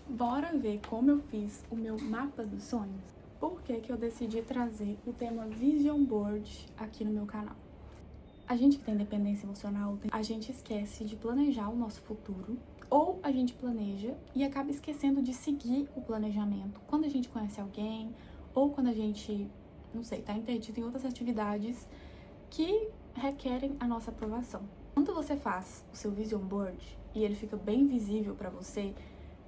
Bora ver como eu fiz o meu mapa dos sonhos? Por que que eu decidi trazer o tema Vision Board aqui no meu canal? A gente que tem dependência emocional, a gente esquece de planejar o nosso futuro, ou a gente planeja e acaba esquecendo de seguir o planejamento quando a gente conhece alguém, ou quando a gente, não sei, tá interdido em outras atividades que requerem a nossa aprovação. Quando você faz o seu Vision Board e ele fica bem visível para você,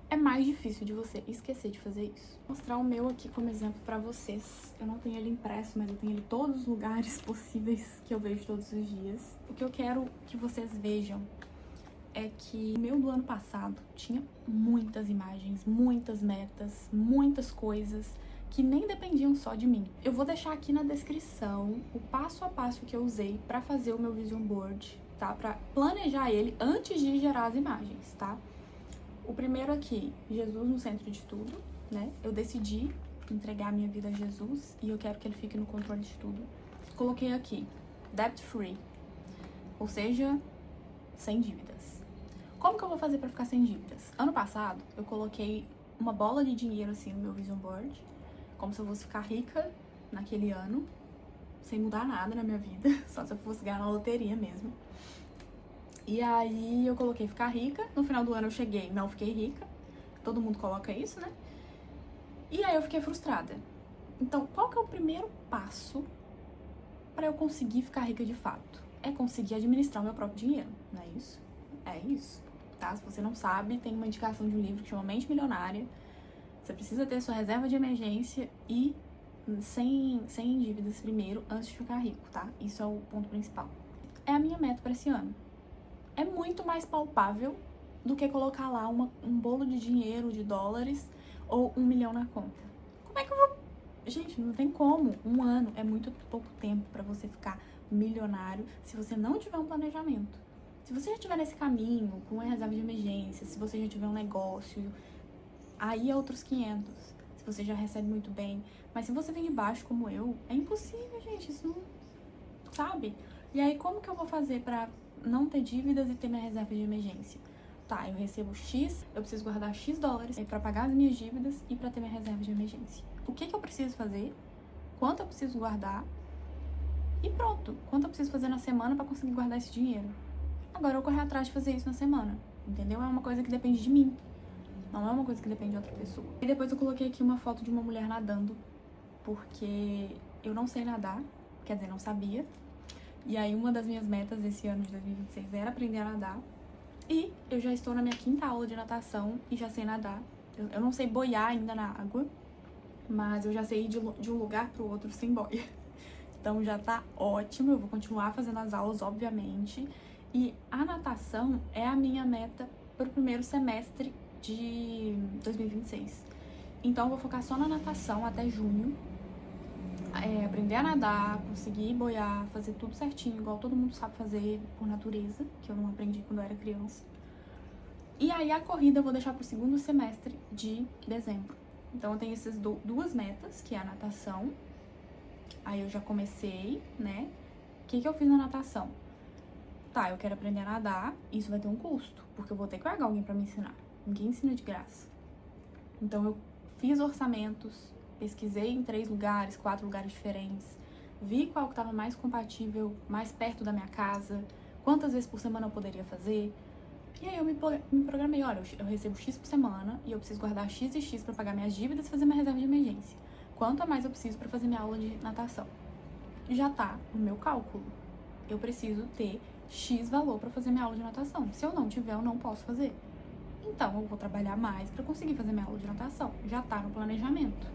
é mais difícil de você esquecer de fazer isso. Vou mostrar o meu aqui como exemplo pra vocês. Eu não tenho ele impresso, mas eu tenho ele em todos os lugares possíveis que eu vejo todos os dias. O que eu quero que vocês vejam é que o meu do ano passado tinha muitas imagens, muitas metas, muitas coisas que nem dependiam só de mim. Eu vou deixar aqui na descrição o passo a passo que eu usei pra fazer o meu Vision Board, tá? Pra planejar ele antes de gerar as imagens, tá? O primeiro aqui, Jesus no centro de tudo, né? Eu decidi entregar a minha vida a Jesus e eu quero que ele fique no controle de tudo. Coloquei aqui, debt free, ou seja, sem dívidas. Como que eu vou fazer pra ficar sem dívidas? Ano passado, eu coloquei uma bola de dinheiro assim no meu Vision Board, como se eu fosse ficar rica naquele ano, sem mudar nada na minha vida, só se eu fosse ganhar na loteria mesmo. E aí eu coloquei ficar rica, no final do ano eu cheguei, não fiquei rica, todo mundo coloca isso, né? E aí eu fiquei frustrada. Então, qual que é o primeiro passo pra eu conseguir ficar rica de fato? É conseguir administrar o meu próprio dinheiro, não é isso? É isso, tá? Se você não sabe, tem uma indicação de um livro que chama Mente Milionária. Você precisa ter sua reserva de emergência e sem dívidas primeiro, antes de ficar rico, tá? Isso é o ponto principal. É a minha meta pra esse ano. É muito mais palpável do que colocar lá um bolo de dinheiro, de dólares, ou 1 milhão na conta. Como é que eu vou... Gente, não tem como. Um ano é muito pouco tempo pra você ficar milionário se você não tiver um planejamento. Se você já estiver nesse caminho, com uma reserva de emergência, se você já tiver um negócio, aí é outros 500. Se você já recebe muito bem. Mas se você vem de baixo como eu, é impossível, gente. Isso não... Sabe? E aí, como que eu vou fazer pra não ter dívidas e ter minha reserva de emergência? Tá, eu recebo X, eu preciso guardar X dólares pra pagar as minhas dívidas e pra ter minha reserva de emergência. O que que eu preciso fazer? Quanto eu preciso guardar? E pronto, quanto eu preciso fazer na semana pra conseguir guardar esse dinheiro? Agora eu vou correr atrás de fazer isso na semana, entendeu? É uma coisa que depende de mim, não é uma coisa que depende de outra pessoa. E depois eu coloquei aqui uma foto de uma mulher nadando, porque eu não sei nadar, quer dizer, não sabia. E aí uma das minhas metas desse ano de 2026 era aprender a nadar. E eu já estou na minha 5ª aula de natação e já sei nadar. Eu não sei boiar ainda na água, mas eu já sei ir de um lugar pro outro sem boia. Então já tá ótimo, eu vou continuar fazendo as aulas, obviamente. E a natação é a minha meta pro primeiro semestre de 2026. Então eu vou focar só na natação até junho. Aprender a nadar, conseguir boiar, fazer tudo certinho, igual todo mundo sabe fazer por natureza, que eu não aprendi quando eu era criança. E aí a corrida eu vou deixar pro segundo semestre de dezembro. Então eu tenho essas duas metas, que é a natação. Aí eu já comecei, né? O que eu fiz na natação? Tá, eu quero aprender a nadar, isso vai ter um custo, porque eu vou ter que pagar alguém pra me ensinar. Ninguém ensina de graça. Então eu fiz orçamentos, pesquisei em 3 lugares, 4 lugares diferentes, vi qual que estava mais compatível, mais perto da minha casa, quantas vezes por semana eu poderia fazer. E aí eu me programei, olha, eu recebo X por semana e eu preciso guardar X e X para pagar minhas dívidas e fazer minha reserva de emergência. Quanto a mais eu preciso para fazer minha aula de natação? Já tá no meu cálculo. Eu preciso ter X valor para fazer minha aula de natação. Se eu não tiver, eu não posso fazer. Então, eu vou trabalhar mais para conseguir fazer minha aula de natação. Já tá no planejamento.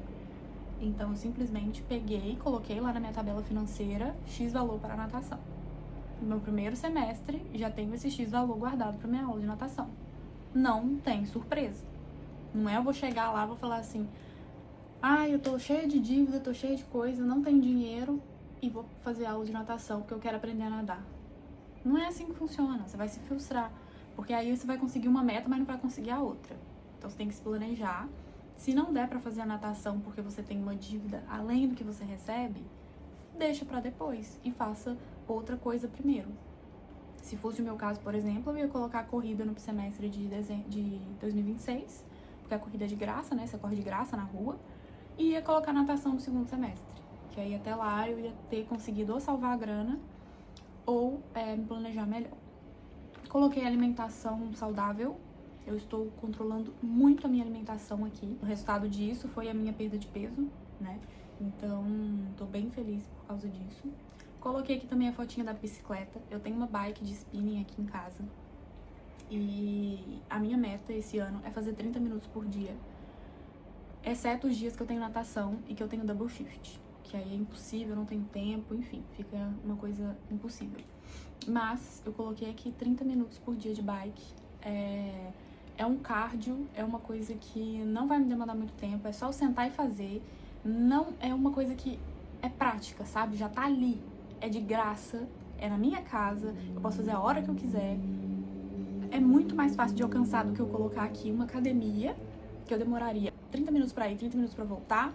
Então, eu simplesmente peguei e coloquei lá na minha tabela financeira X valor para a natação. No meu primeiro semestre, já tenho esse X valor guardado para minha aula de natação. Não tem surpresa. Não é eu vou chegar lá e vou falar assim, eu tô cheia de dívida, tô cheia de coisa, não tenho dinheiro e vou fazer aula de natação porque eu quero aprender a nadar. Não é assim que funciona, você vai se frustrar. Porque aí você vai conseguir uma meta, mas não vai conseguir a outra. Então você tem que se planejar. Se não der pra fazer a natação porque você tem uma dívida além do que você recebe, deixa pra depois e faça outra coisa primeiro. Se fosse o meu caso, por exemplo, eu ia colocar a corrida no semestre de 2026, porque a corrida é de graça, né? Você corre de graça na rua. E ia colocar natação no segundo semestre. Que aí até lá eu ia ter conseguido ou salvar a grana ou me planejar melhor. Coloquei alimentação saudável. Eu estou controlando muito a minha alimentação aqui. O resultado disso foi a minha perda de peso, né? Então, tô bem feliz por causa disso. Coloquei aqui também a fotinha da bicicleta. Eu tenho uma bike de spinning aqui em casa. E a minha meta esse ano é fazer 30 minutos por dia. Exceto os dias que eu tenho natação e que eu tenho double shift. Que aí é impossível, não tenho tempo, enfim, fica uma coisa impossível. Mas eu coloquei aqui 30 minutos por dia de bike. É um cardio, é uma coisa que não vai me demandar muito tempo, é só eu sentar e fazer. Não é uma coisa que é prática, sabe? Já tá ali, é de graça, é na minha casa, eu posso fazer a hora que eu quiser. É muito mais fácil de alcançar do que eu colocar aqui uma academia, que eu demoraria 30 minutos pra ir, 30 minutos pra voltar.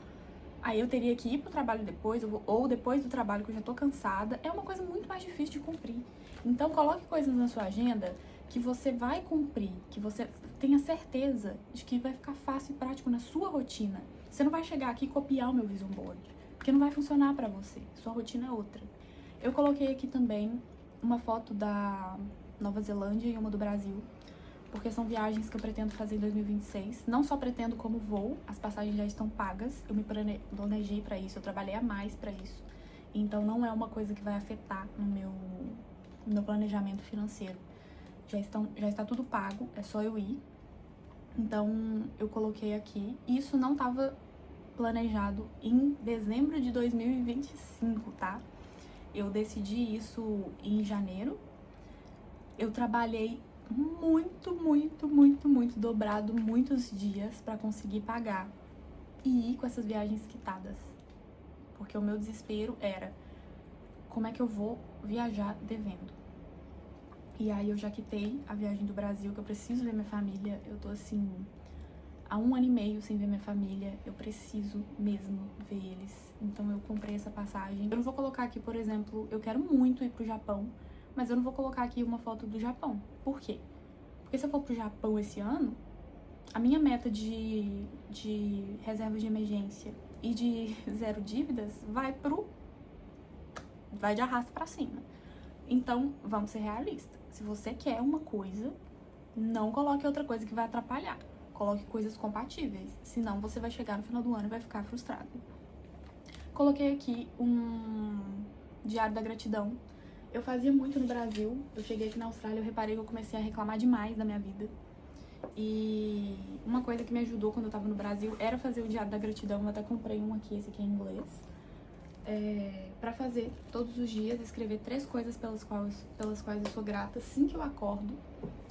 Aí eu teria que ir pro trabalho depois, ou depois do trabalho que eu já tô cansada. É uma coisa muito mais difícil de cumprir. Então coloque coisas na sua agenda que você vai cumprir, que você tenha certeza de que vai ficar fácil e prático na sua rotina. Você não vai chegar aqui e copiar o meu vision board, porque não vai funcionar pra você. Sua rotina é outra. Eu coloquei aqui também uma foto da Nova Zelândia e uma do Brasil, porque são viagens que eu pretendo fazer em 2026. Não só pretendo como vou, as passagens já estão pagas, eu me planejei pra isso, eu trabalhei a mais pra isso. Então não é uma coisa que vai afetar no meu planejamento financeiro. Já está tudo pago, é só eu ir. Então eu coloquei aqui. Isso não estava planejado em dezembro de 2025, tá? Eu decidi isso em janeiro. Eu trabalhei muito dobrado muitos dias pra conseguir pagar e ir com essas viagens quitadas. Porque o meu desespero era: como é que eu vou viajar devendo? E aí eu já quitei a viagem do Brasil, que eu preciso ver minha família. Eu tô assim, há 1 ano e meio sem ver minha família. Eu preciso mesmo ver eles. Então eu comprei essa passagem. Eu não vou colocar aqui, por exemplo, eu quero muito ir pro Japão, mas eu não vou colocar aqui uma foto do Japão. Por quê? Porque se eu for pro Japão esse ano, a minha meta de reserva de emergência e de 0 dívidas vai de arrasto pra cima. Então, vamos ser realistas. Se você quer uma coisa, não coloque outra coisa que vai atrapalhar. Coloque coisas compatíveis. Senão, você vai chegar no final do ano e vai ficar frustrado. Coloquei aqui um diário da gratidão. Eu fazia muito no Brasil. Eu cheguei aqui na Austrália, eu reparei que eu comecei a reclamar demais da minha vida. E uma coisa que me ajudou quando eu tava no Brasil era fazer o diário da gratidão. Eu até comprei um aqui, esse aqui é em inglês. Pra fazer todos os dias, escrever 3 coisas pelas quais eu sou grata assim que eu acordo.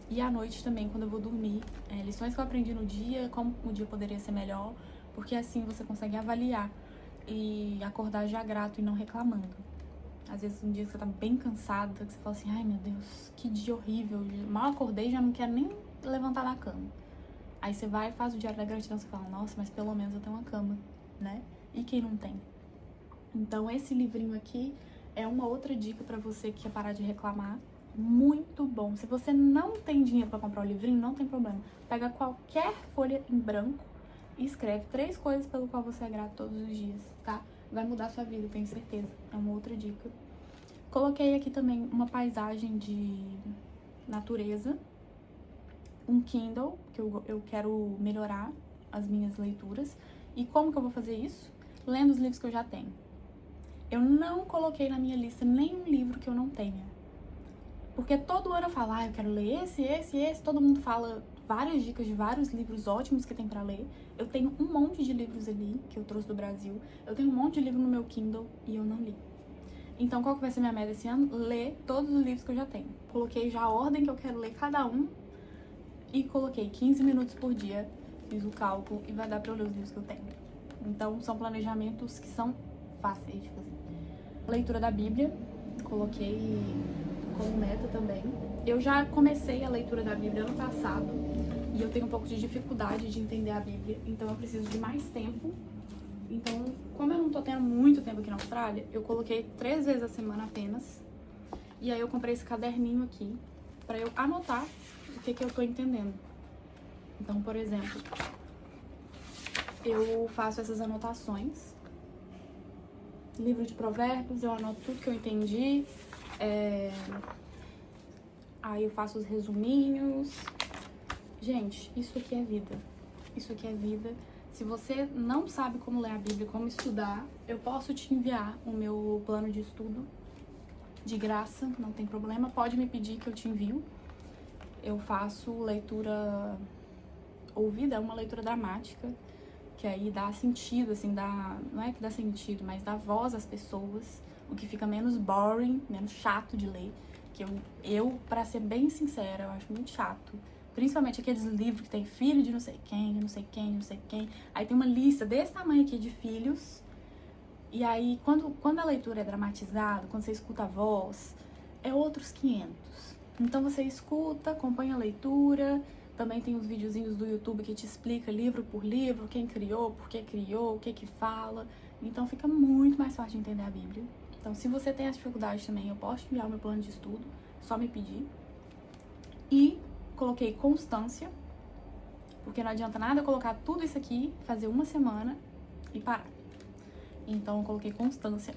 E à noite também, quando eu vou dormir, lições que eu aprendi no dia, como o dia poderia ser melhor, porque assim você consegue avaliar e acordar já grato e não reclamando. Às vezes um dia que você tá bem cansada, que você fala assim: ai meu Deus, que dia horrível, mal acordei e já não quero nem levantar da cama. Aí você vai e faz o diário da gratidão, você fala: nossa, mas pelo menos eu tenho uma cama, né? E quem não tem? Então esse livrinho aqui é uma outra dica pra você que quer parar de reclamar. Muito bom. Se você não tem dinheiro pra comprar o livrinho, não tem problema. Pega qualquer folha em branco e escreve 3 coisas pelo qual você é grato todos os dias, tá? Vai mudar a sua vida, tenho certeza. É uma outra dica. Coloquei aqui também uma paisagem de natureza. Um Kindle, que eu quero melhorar as minhas leituras. E como que eu vou fazer isso? Lendo os livros que eu já tenho. Eu não coloquei na minha lista nenhum livro que eu não tenha. Porque todo ano eu falo: eu quero ler esse. Todo mundo fala várias dicas de vários livros ótimos que tem pra ler. Eu tenho um monte de livros ali, que eu trouxe do Brasil. Eu tenho um monte de livro no meu Kindle e eu não li. Então, qual que vai ser minha meta esse ano? Ler todos os livros que eu já tenho. Coloquei já a ordem que eu quero ler cada um. E coloquei 15 minutos por dia. Fiz o cálculo e vai dar pra eu ler os livros que eu tenho. Então, são planejamentos que são fáceis de fazer. Leitura da Bíblia, coloquei como meta também. Eu já comecei a leitura da Bíblia ano passado e eu tenho um pouco de dificuldade de entender a Bíblia, então eu preciso de mais tempo. Então, como eu não tô tendo muito tempo aqui na Austrália, eu coloquei 3 vezes a semana apenas. E aí eu comprei esse caderninho aqui pra eu anotar o que eu tô entendendo. Então, por exemplo, eu faço essas anotações. Livro de provérbios, eu anoto tudo que eu entendi. Aí eu faço os resuminhos. Gente, isso aqui é vida. Isso aqui é vida. Se você não sabe como ler a Bíblia, como estudar, eu posso te enviar o meu plano de estudo de graça, não tem problema. Pode me pedir que eu te envio. Eu faço leitura ouvida, é uma leitura dramática, que aí dá sentido, assim, não é que dá sentido, mas dá voz às pessoas, o que fica menos boring, menos chato de ler. Que pra ser bem sincera, eu acho muito chato. Principalmente aqueles livros que tem filho de não sei quem, não sei quem, não sei quem. Aí tem uma lista desse tamanho aqui de filhos. E aí, quando a leitura é dramatizada, quando você escuta a voz, é outros 500. Então você escuta, acompanha a leitura. Também tem os videozinhos do YouTube que te explica livro por livro, quem criou, por que criou, o que que fala. Então fica muito mais fácil de entender a Bíblia. Então, se você tem essa dificuldade também, eu posso te enviar o meu plano de estudo, só me pedir. E coloquei constância, porque não adianta nada eu colocar tudo isso aqui, fazer uma semana e parar. Então, eu coloquei constância.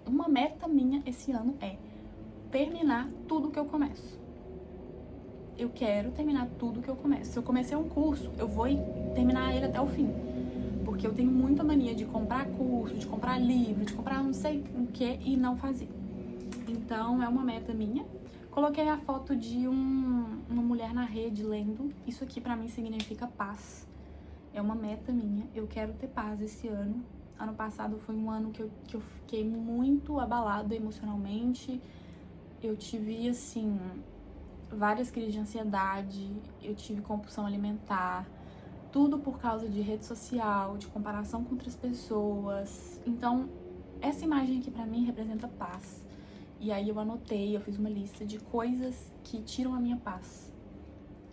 Uma meta minha esse ano é terminar tudo que eu começo. Eu quero terminar tudo que eu começo. Se eu comecei um curso, eu vou terminar ele até o fim. Porque eu tenho muita mania de comprar curso, de comprar livro, de comprar não sei o que e não fazer. Então, é uma meta minha. Coloquei a foto de uma mulher na rede lendo. Isso aqui pra mim significa paz. É uma meta minha. Eu quero ter paz esse ano. Ano passado foi um ano que eu fiquei muito abalada emocionalmente. Eu tive, assim, várias crises de ansiedade. Eu tive compulsão alimentar. Tudo por causa de rede social, de comparação com outras pessoas. Então, essa imagem aqui pra mim representa paz. E aí eu anotei, eu fiz uma lista de coisas que tiram a minha paz.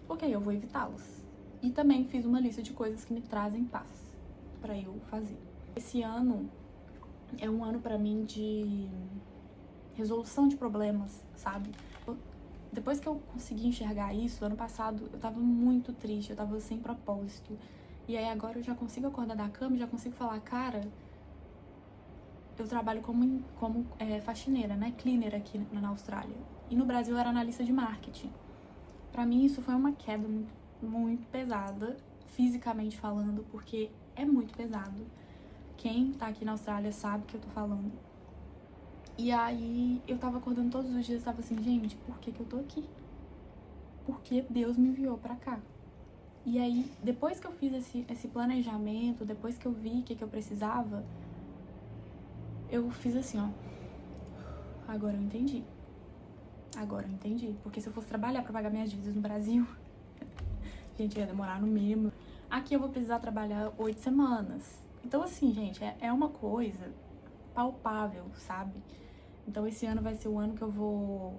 Porque aí eu vou evitá-las. E também fiz uma lista de coisas que me trazem paz pra eu fazer. Esse ano é um ano pra mim de resolução de problemas, sabe? Depois que eu consegui enxergar isso, ano passado eu tava muito triste, eu tava sem propósito. E aí agora eu já consigo acordar da cama e já consigo falar, cara, eu trabalho como faxineira, né? Cleaner aqui na Austrália. E no Brasil eu era analista de marketing. Pra mim isso foi uma queda muito, muito pesada, fisicamente falando, porque é muito pesado. Quem tá aqui na Austrália sabe o que eu tô falando. E aí eu tava acordando todos os dias e tava assim, gente, por que eu tô aqui? Porque Deus me enviou pra cá. E aí, depois que eu fiz esse planejamento, depois que eu vi o que eu precisava, eu fiz assim, ó. Agora eu entendi. Agora eu entendi. Porque se eu fosse trabalhar pra pagar minhas dívidas no Brasil, gente, ia demorar no mínimo. Aqui eu vou precisar trabalhar 8 semanas. Então, assim, gente, é uma coisa palpável, sabe? Então, esse ano vai ser o ano que eu vou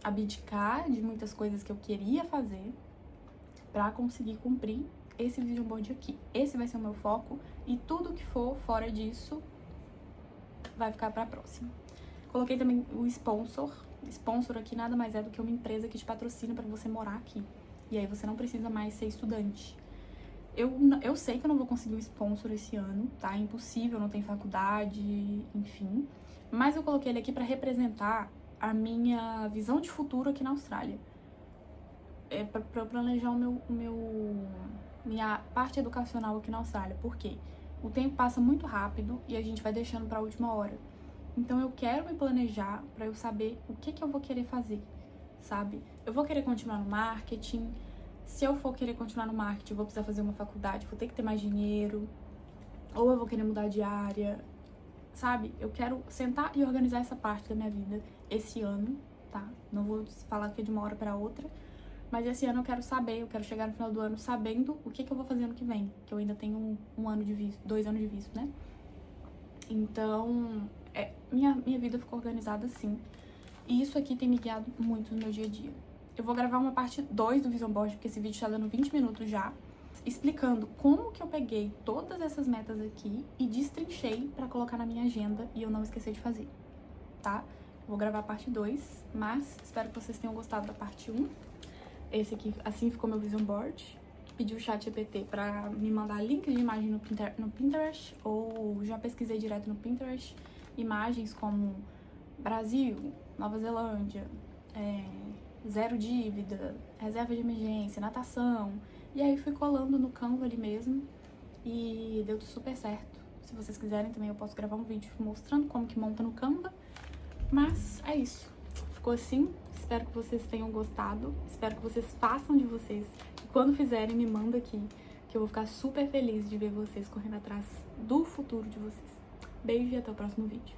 abdicar de muitas coisas que eu queria fazer pra conseguir cumprir esse vision board aqui. Esse vai ser o meu foco e tudo que for fora disso vai ficar pra próxima. Coloquei também o sponsor. Sponsor aqui nada mais é do que uma empresa que te patrocina pra você morar aqui. E aí você não precisa mais ser estudante. Eu sei que eu não vou conseguir um sponsor esse ano, tá? É impossível, não tem faculdade, enfim. Mas eu coloquei ele aqui pra representar a minha visão de futuro aqui na Austrália. Pra eu planejar minha parte educacional aqui na Austrália. Por quê? O tempo passa muito rápido e a gente vai deixando pra última hora. Então eu quero me planejar pra eu saber o que eu vou querer fazer, sabe? Eu vou querer continuar no marketing. Se eu for querer continuar no marketing, eu vou precisar fazer uma faculdade, vou ter que ter mais dinheiro. Ou eu vou querer mudar de área, sabe? Eu quero sentar e organizar essa parte da minha vida esse ano, tá? Não vou falar que é de uma hora pra outra. Mas esse ano eu quero saber, eu quero chegar no final do ano sabendo o que eu vou fazer ano que vem. Que eu ainda tenho um ano de visto, 2 anos de visto, né? Então, minha vida ficou organizada assim. E isso aqui tem me guiado muito no meu dia a dia. Eu vou gravar uma parte 2 do Vision Board, porque esse vídeo tá dando 20 minutos já, explicando como que eu peguei todas essas metas aqui e destrinchei pra colocar na minha agenda e eu não esquecer de fazer, tá? Vou gravar a parte 2, mas espero que vocês tenham gostado da parte 1. Esse aqui, assim ficou meu Vision Board. pedi o ChatGPT pra me mandar link de imagem no Pinterest, ou já pesquisei direto no Pinterest imagens como Brasil, Nova Zelândia, zero dívida, reserva de emergência, natação. E aí fui colando no Canva ali mesmo e deu super certo. Se vocês quiserem também eu posso gravar um vídeo mostrando como que monta no Canva. Mas é isso. Ficou assim. Espero que vocês tenham gostado. Espero que vocês façam de vocês. E quando fizerem, me manda aqui, que eu vou ficar super feliz de ver vocês correndo atrás do futuro de vocês. Beijo e até o próximo vídeo.